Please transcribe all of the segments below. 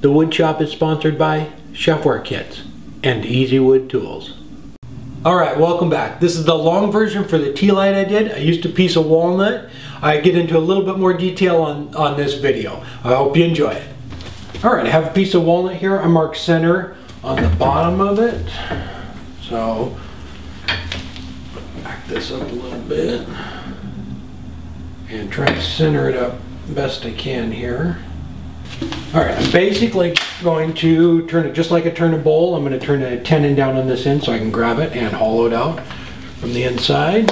The Woodshop is sponsored by Chefware Kits and Easy Wood Tools. Alright, welcome back. This is the long version for the tea light I did. I used a piece of walnut. I get into a little bit more detail on this video. I hope you enjoy it. Alright, I have a piece of walnut here. I marked center on the bottom of it. So, back this up a little bit and try to center it up best I can here. Alright, I'm basically going to turn it just like I turn a bowl. I'm going to turn a tenon down on this end so I can grab it and hollow it out from the inside.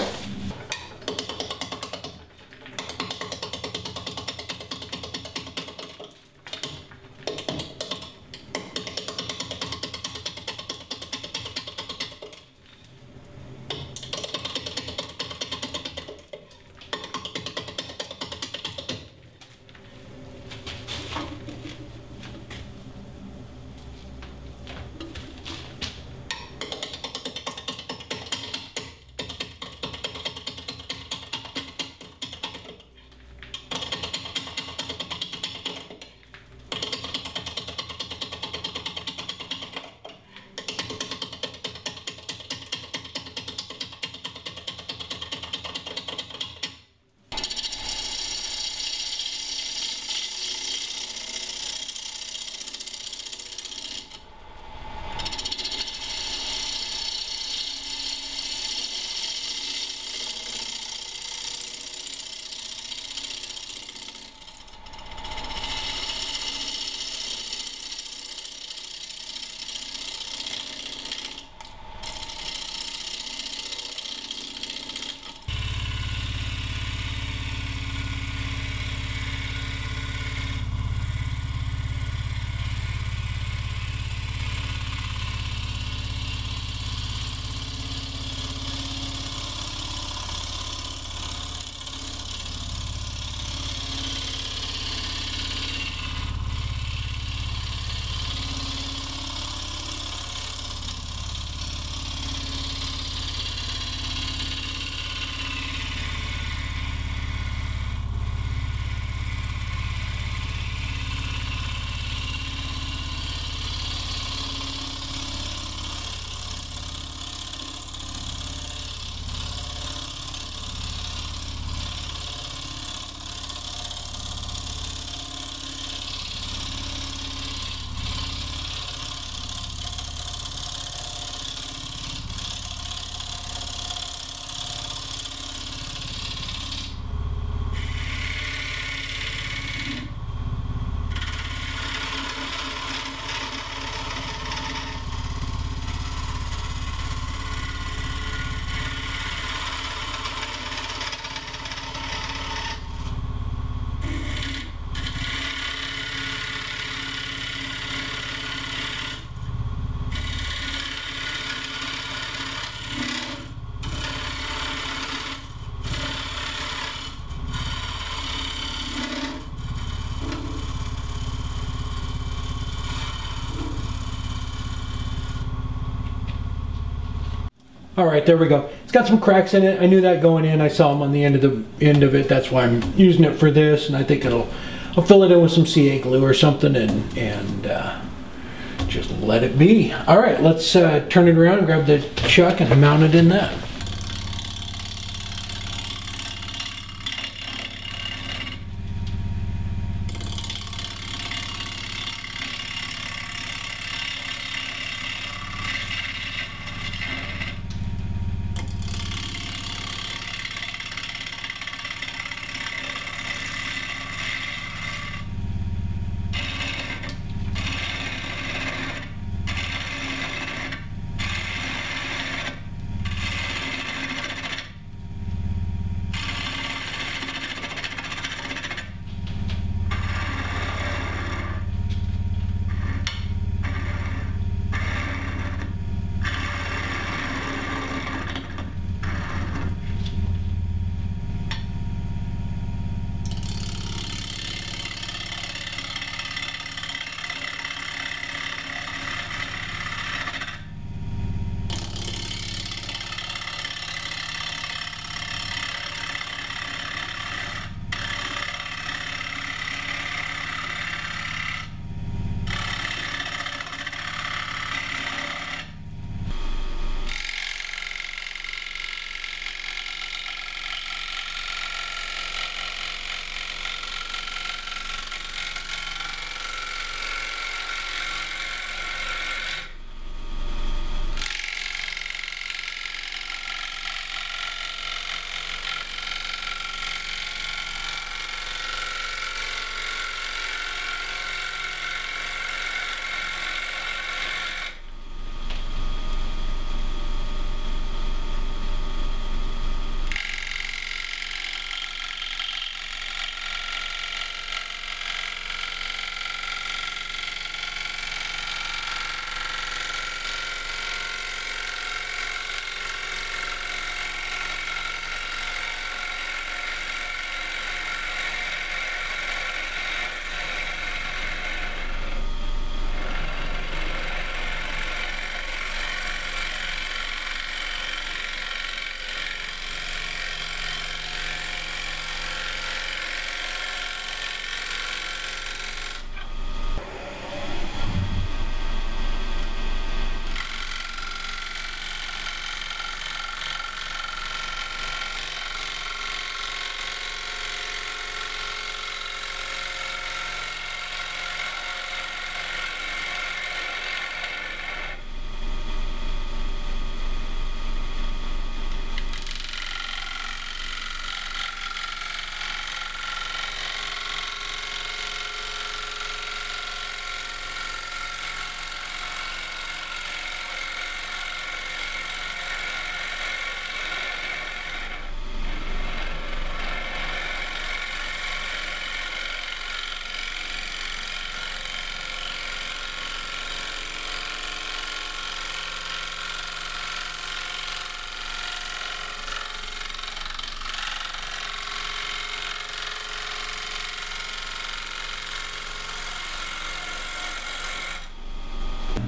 Alright, there we go. It's got some cracks in it. I knew that going in. I saw them on the end of it. That's why I'm using it for this, and I think I'll fill it in with some CA glue or something and just let it be. Alright, let's turn it around, grab the chuck and mount it in that.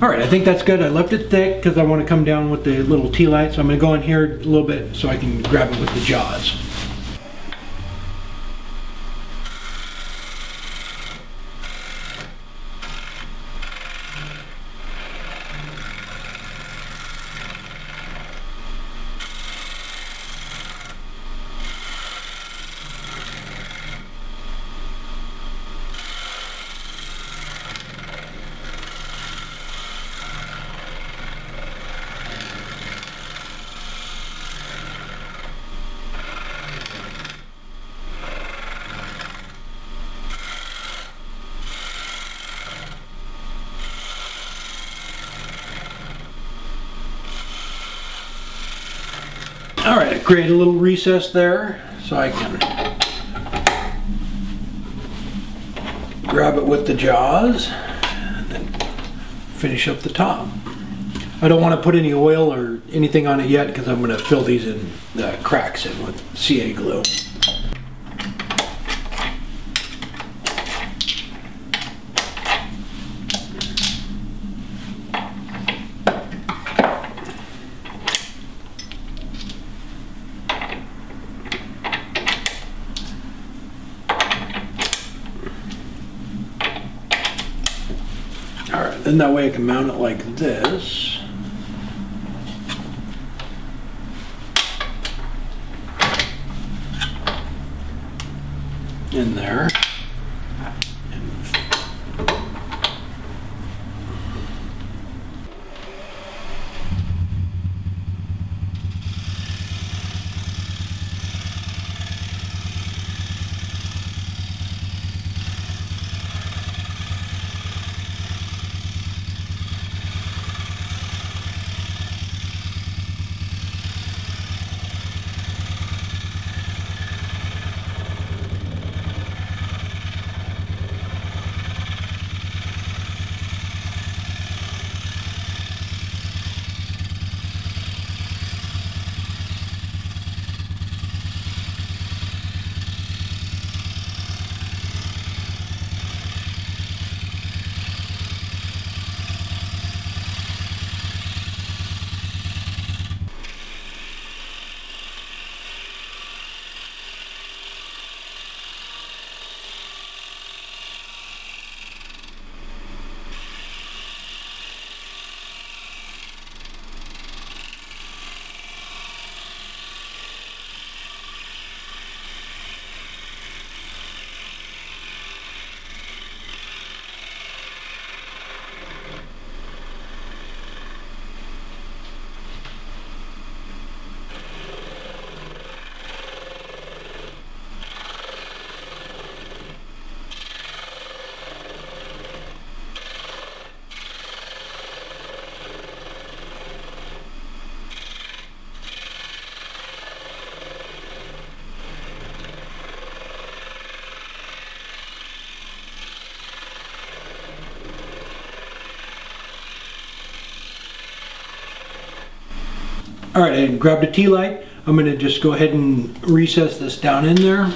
All right, I think that's good. I left it thick because I want to come down with the little tea light. So I'm going to go in here a little bit so I can grab it with the jaws. All right, I create a little recess there so I can grab it with the jaws and then finish up the top. I don't want to put any oil or anything on it yet because I'm going to fill these in, the cracks in with CA glue. Alright, then that way I can mount it like this. In there. All right, I grabbed a tea light. I'm going to just go ahead and recess this down in there.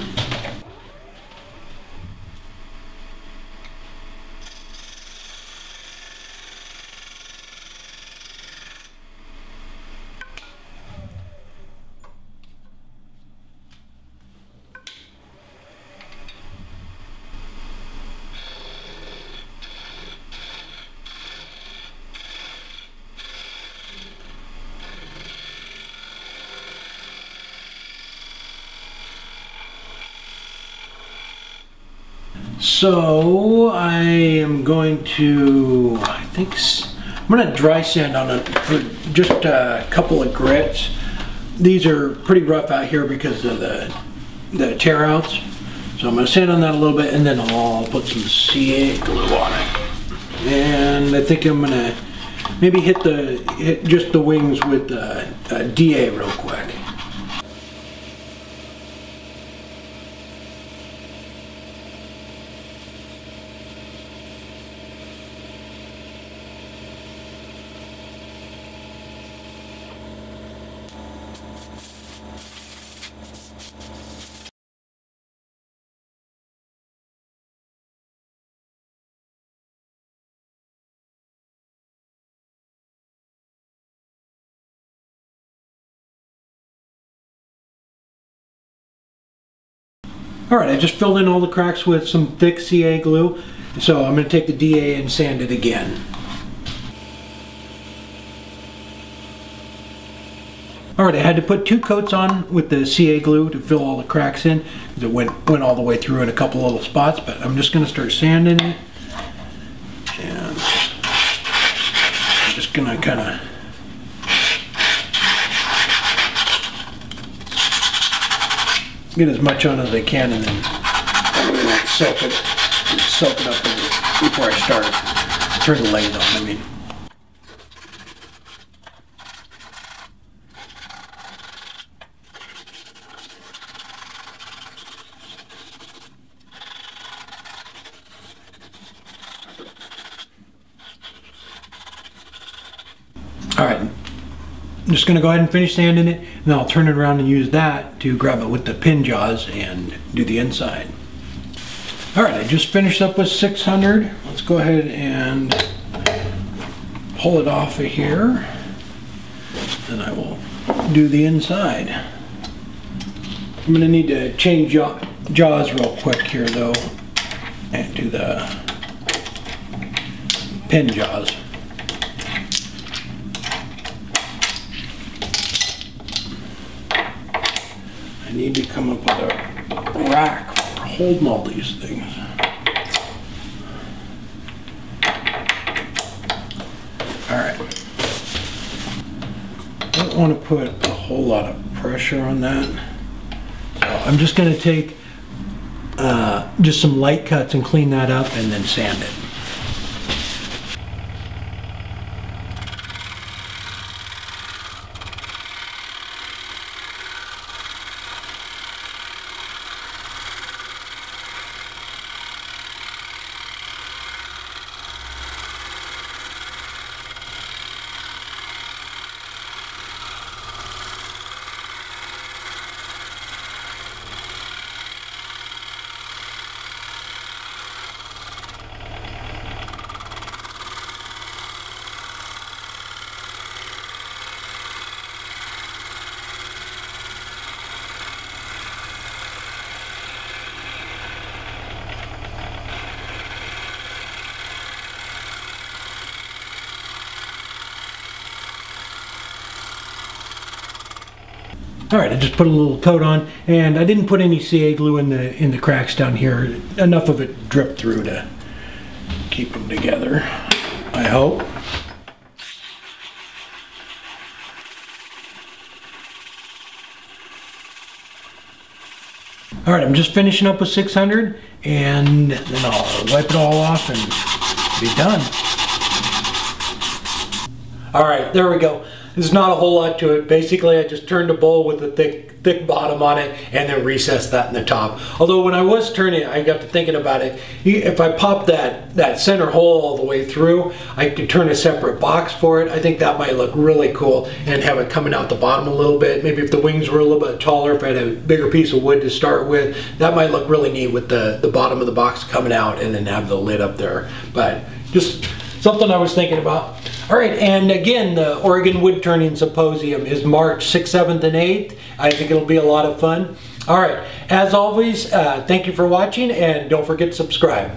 So I am going to, I'm going to dry sand on it for just a couple of grits. These are pretty rough out here because of the tear outs. So I'm going to sand on that a little bit and then I'll put some CA glue on it. And I think I'm going to maybe hit just the wings with DA real quick. All right, I just filled in all the cracks with some thick CA glue. So I'm going to take the DA and sand it again. All right, I had to put 2 coats on with the CA glue to fill all the cracks in. It went all the way through in a couple little spots, but I'm just going to start sanding it. And I'm just going to kind of get as much on as I can, and then I'm going to soak it up before I start. Turn the lathe on, I mean. All right, I'm just gonna go ahead and finish sanding it, and then I'll turn it around and use that to grab it with the pin jaws and do the inside. All right, I just finished up with 600. Let's go ahead and pull it off of here, and I will do the inside. I'm gonna need to change jaws real quick here though, and do the pin jaws. I need to come up with a rack for holding all these things. All right. Don't want to put a whole lot of pressure on that. So I'm just going to take just some light cuts and clean that up and then sand it. All right, I just put a little coat on, and I didn't put any CA glue in the cracks down here. Enough of it dripped through to keep them together, I hope. All right, I'm just finishing up with 600, and then I'll wipe it all off and be done. All right, there we go. There's not a whole lot to it. Basically, I just turned a bowl with a thick bottom on it and then recessed that in the top. Although when I was turning it, I got to thinking about it. If I pop that center hole all the way through, I could turn a separate box for it. I think that might look really cool and have it coming out the bottom a little bit. Maybe if the wings were a little bit taller, if I had a bigger piece of wood to start with, that might look really neat with the bottom of the box coming out and then have the lid up there. But just something I was thinking about. All right, and again, the Oregon Wood Turning Symposium is March 6th, 7th, and 8th. I think it'll be a lot of fun. All right, as always, thank you for watching, and don't forget to subscribe.